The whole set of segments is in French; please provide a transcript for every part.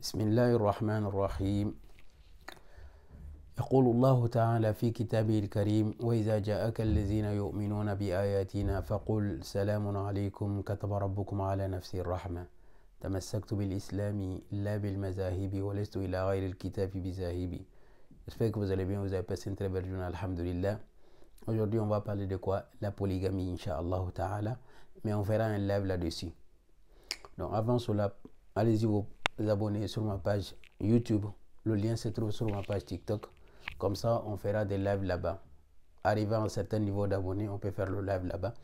بسم الله الرحمن الرحيم. يقول الله تعالى في كتابه الكريم: وإذا جاءك الذين يؤمنون بآياتنا فقل سلام عليكم كتب ربكم على نفسه الرحمة تمسكت بالإسلام لا بالمذاهب ولست إلى غير الكتاب بذاهبي. J'espère que vous allez bien, vous avez passé une très belle journée, alhamdulillah. Aujourd'hui, on va parler de quoi? La polygamie, incha'Allah ta'ala. Mais on fera un live là-dessus. Donc, avant cela, allez-y vous abonner sur ma page YouTube. Le lien se trouve sur ma page TikTok. Comme ça, on fera des lives là-bas. Arrivé à un certain niveau d'abonnés, on peut faire le live là-bas.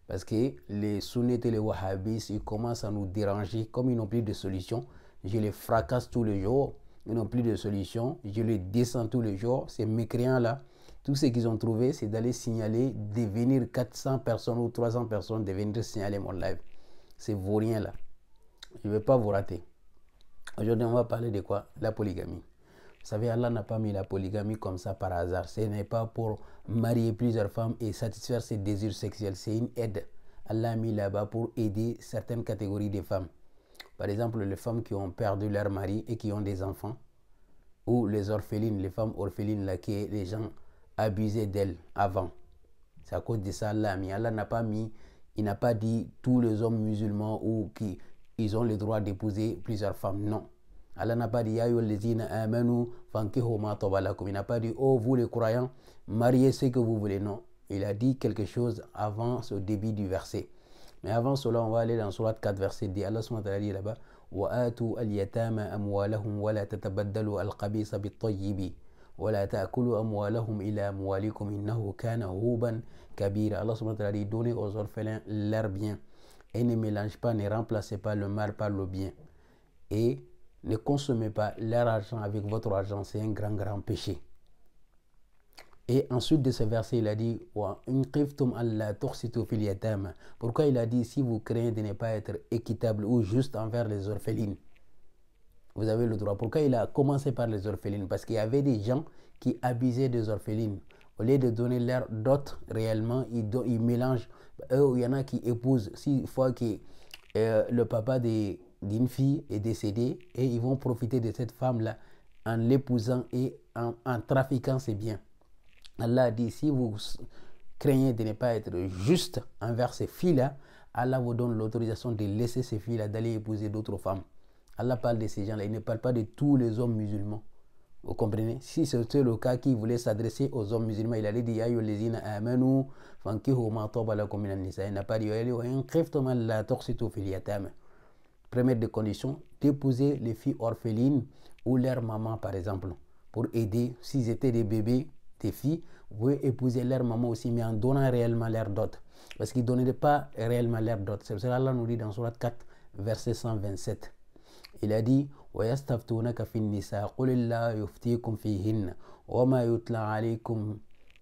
Parce que les sunnites et les wahhabis, ils commencent à nous déranger. Comme ils n'ont plus de solution, je les fracasse tous les jours. Ils n'ont plus de solution. Je les descends tous les jours. Ces mécréants-là, tout ce qu'ils ont trouvé, c'est d'aller signaler, de venir 400 personnes ou 300 personnes, de venir signaler mon live. C'est vaurien là. Je ne vais pas vous rater. Aujourd'hui, on va parler de quoi? La polygamie. Vous savez, Allah n'a pas mis la polygamie comme ça par hasard. Ce n'est pas pour marier plusieurs femmes et satisfaire ses désirs sexuels. C'est une aide. Allah a mis là-bas pour aider certaines catégories de femmes. Par exemple, les femmes qui ont perdu leur mari et qui ont des enfants. Ou les orphelines, les femmes orphelines là, que les gens abusaient d'elles avant. C'est à cause de ça Allah a mis. Allah n'a pas mis, il n'a pas dit tous les hommes musulmans ou qui ils ont le droit d'épouser plusieurs femmes. Non. Allah n'a pas dit ya ayyuhallazina amanu fankihu ma taba lakum. Il n'a pas dit oh vous les croyants, mariez ce que vous voulez. Non. Il a dit quelque chose avant ce début du verset. Mais avant cela, on va aller dans Surat 4, verset 10. Allah subhanahu wa ta'ala dit là-bas: وَآتُوا الْيَتَامَ أَمْوَالَهُمْ وَلَا تَتَبَدَّلُوا الْخَبِيثَ بِالطَّيِّبِ وَلَا تَأْكُلُوا أَمْوَالَهُمْ إِلَى أَمْوَالِكُمْ إِنَّهُ كَانَ هُوبًا كَبِيرًا. Allah subhanahu wa ta'ala dit: donnez aux orphelins leurs biens et ne mélangez pas, ne remplacez pas le mal par le bien. Et ne consommez pas leur argent avec votre argent, c'est un grand, grand péché. Et ensuite de ce verset, il a dit: pourquoi il a dit si vous craignez de ne pas être équitable ou juste envers les orphelines, vous avez le droit. Pourquoi il a commencé par les orphelines? Parce qu'il y avait des gens qui abusaient des orphelines. Au lieu de donner leur dot réellement, ils mélangent. Il y en a qui épousent. S'il faut que le papa d'une fille est décédé, et ils vont profiter de cette femme-là en l'épousant et en trafiquant ses biens. Allah a dit: si vous craignez de ne pas être juste envers ces filles-là, Allah vous donne l'autorisation de laisser ces filles-là d'aller épouser d'autres femmes. Allah parle de ces gens-là, il ne parle pas de tous les hommes musulmans. Vous comprenez? Si c'était le cas qui voulait s'adresser aux hommes musulmans, il allait dire ya ayyuhallazina amanu fankihu ma taba lakum minan nisa. Il n'a pas dit wa in khiftum alla tuqsitu fil yatama. Première des conditions, d'épouser les filles orphelines ou leur maman par exemple, pour aider. S'ils étaient des bébés, des filles, vous pouvez épouser leur maman aussi, mais en donnant réellement leur dot. Parce qu'ils ne donnaient pas réellement leur dot. C'est pour ça qu'Allah nous dit dans Surat 4, verset 127. Il a dit: وَيَسْتَفْتُونَكَ فِي النِّسَاءِ قُلِ اللَّهُ يُفْتِيكُمْ فِيهِنَّ وَمَا يُتْلَى عَلَيْكُمْ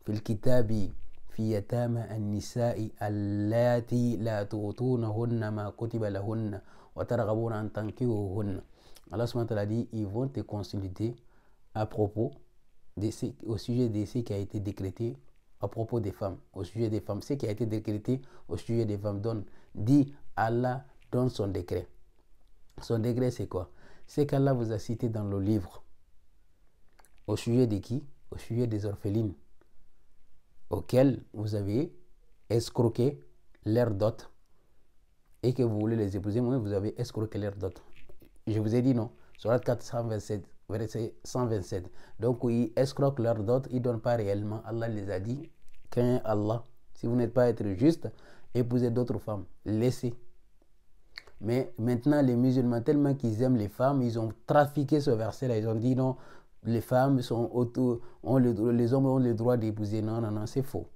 فِي الْكِتَابِ في يتامى النساء اللاتي لا تؤتونهن ما كتب لهن وترغبون أن تنكحوهن. Allah subhanahu wa ta'ala dit: ils vont te consulter à propos au sujet de ce qui a été décrété à propos des femmes, au sujet des femmes, ce qui a été décrété au sujet des femmes. Dit Allah donne son décret. Son décret, c'est quoi? C'est qu'Allah vous a cité dans le livre. Au sujet de qui? Au sujet des orphelines auxquelles vous avez escroqué leur dot et que vous voulez les épouser. Moi, vous avez escroqué leur dot. Je vous ai dit non. Surat 427, verset 127. Donc, ils escroquent leur dot, ils ne donnent pas réellement. Allah les a dit: craignez Allah. Si vous n'êtes pas être juste, épousez d'autres femmes. Laissez. Mais maintenant, les musulmans, tellement qu'ils aiment les femmes, ils ont trafiqué ce verset-là. Ils ont dit non, les femmes les hommes ont le droit d'épouser. Non, non, non, c'est faux.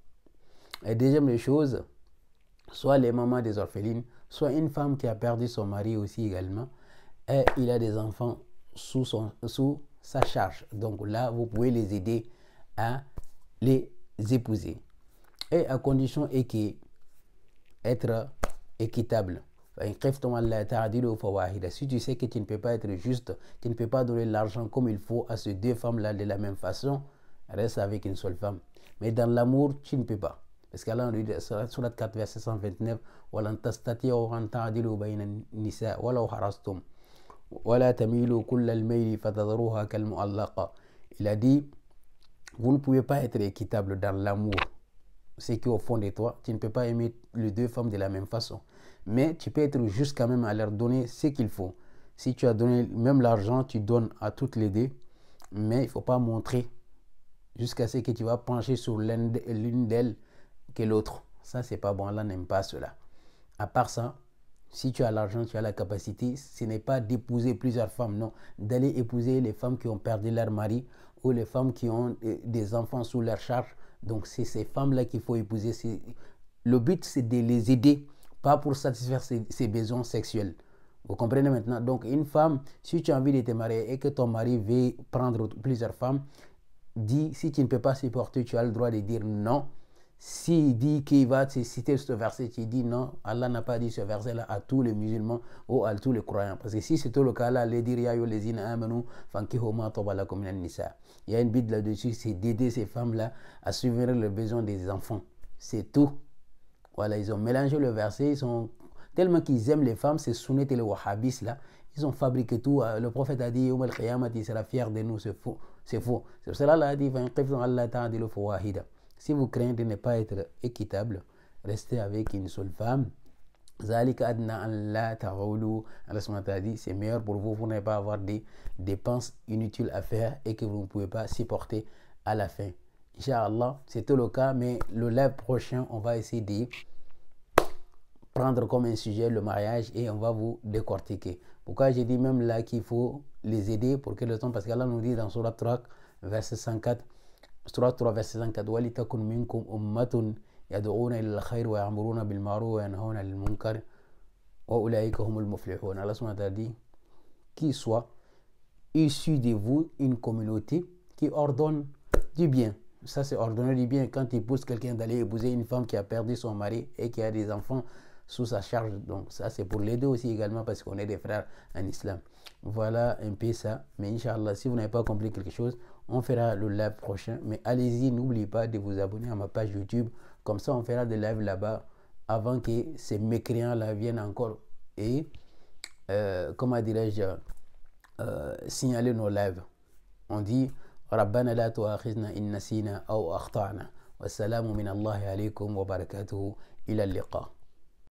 Et deuxième chose, soit les mamans des orphelines, soit une femme qui a perdu son mari aussi également, et il a des enfants sous sa charge. Donc là, vous pouvez les aider à les épouser. Et à condition être équitable. Si tu sais que tu ne peux pas être juste, tu ne peux pas donner l'argent comme il faut à ces deux femmes-là de la même façon, reste avec une seule femme. Mais dans l'amour, tu ne peux pas. Parce qu'Allah nous dit sur la 4, verset 129, وَلَا تَمِيلُوا كُلَّ الْمَيْلِ فَتَذَرُوهَا كَالْمُعَلَّقَةِ. Il a dit, vous ne pouvez pas être équitable dans l'amour. C'est qu'au fond de toi, tu ne peux pas aimer les deux femmes de la même façon. Mais tu peux être juste quand même à leur donner ce qu'il faut. Si tu as donné même l'argent, tu donnes à toutes les deux. Mais il ne faut pas montrer jusqu'à ce que tu vas pencher sur l'une d'elles que l'autre. Ça, c'est pas bon. Allah n'aime pas cela. À part ça, si tu as l'argent, tu as la capacité, ce n'est pas d'épouser plusieurs femmes, non. D'aller épouser les femmes qui ont perdu leur mari ou les femmes qui ont des enfants sous leur charge. Donc, c'est ces femmes-là qu'il faut épouser. Le but, c'est de les aider, pas pour satisfaire ses besoins sexuels. Vous comprenez maintenant? Donc, une femme, si tu as envie de te marier et que ton mari veut prendre plusieurs femmes, dis, si tu ne peux pas supporter, tu as le droit de dire non. S'il dit qu'il va te citer ce verset, tu dis non, Allah n'a pas dit ce verset-là à tous les musulmans ou à tous les croyants. Parce que si c'était le cas, là, il y a une bide là-dessus, c'est d'aider ces femmes-là à subvenir les besoins des enfants. C'est tout. Voilà, ils ont mélangé le verset, ils sont tellement qu'ils aiment les femmes, c'est sunnet et les wahhabis là. Ils ont fabriqué tout. Le prophète a dit, il sera fier de nous, c'est faux. C'est faux. C'est pour cela qu'il a dit, si vous craignez de ne pas être équitable, restez avec une seule femme. C'est meilleur pour vous, vous n'allez pas avoir des dépenses inutiles à faire et que vous ne pouvez pas supporter à la fin. Inch'Allah, c'est tout le cas, mais le live prochain, on va essayer de prendre comme un sujet le mariage et on va vous décortiquer. Pourquoi j'ai dit même là qu'il faut les aider pour que le temps, parce qu'Allah nous dit dans Surah 3, verset 104, Surah 3, verset 104, وَلِتَكُنْ مِنْكُمْ أُمَّةٌ يَدْعُونَ إِلَى الْخَيْرِ وَيَأْمُرُونَ بِالْمَعْرُوفِ وَيَنْهَوْنَ عَنِ الْمُنكَرِ وَأُولَٰئِكَ هُمُ الْمُفْلِحُونَ. Allah subhanahu wa ta'ala dit qu'il soit issu de vous une communauté qui ordonne du bien. Ça, c'est ordonner du bien quand il pousse quelqu'un d'aller épouser une femme qui a perdu son mari et qui a des enfants sous sa charge. Donc ça, c'est pour l'aider aussi également parce qu'on est des frères en islam. Voilà un peu ça. Mais Inch'Allah, si vous n'avez pas compris quelque chose, on fera le live prochain. Mais allez-y, n'oubliez pas de vous abonner à ma page YouTube. Comme ça, on fera des lives là-bas avant que ces mécréants-là viennent encore et, comment dirais-je, signaler nos lives. On dit ربنا لا تؤاخذنا إن نسينا أو أخطأنا والسلام من الله عليكم وبركاته إلى اللقاء.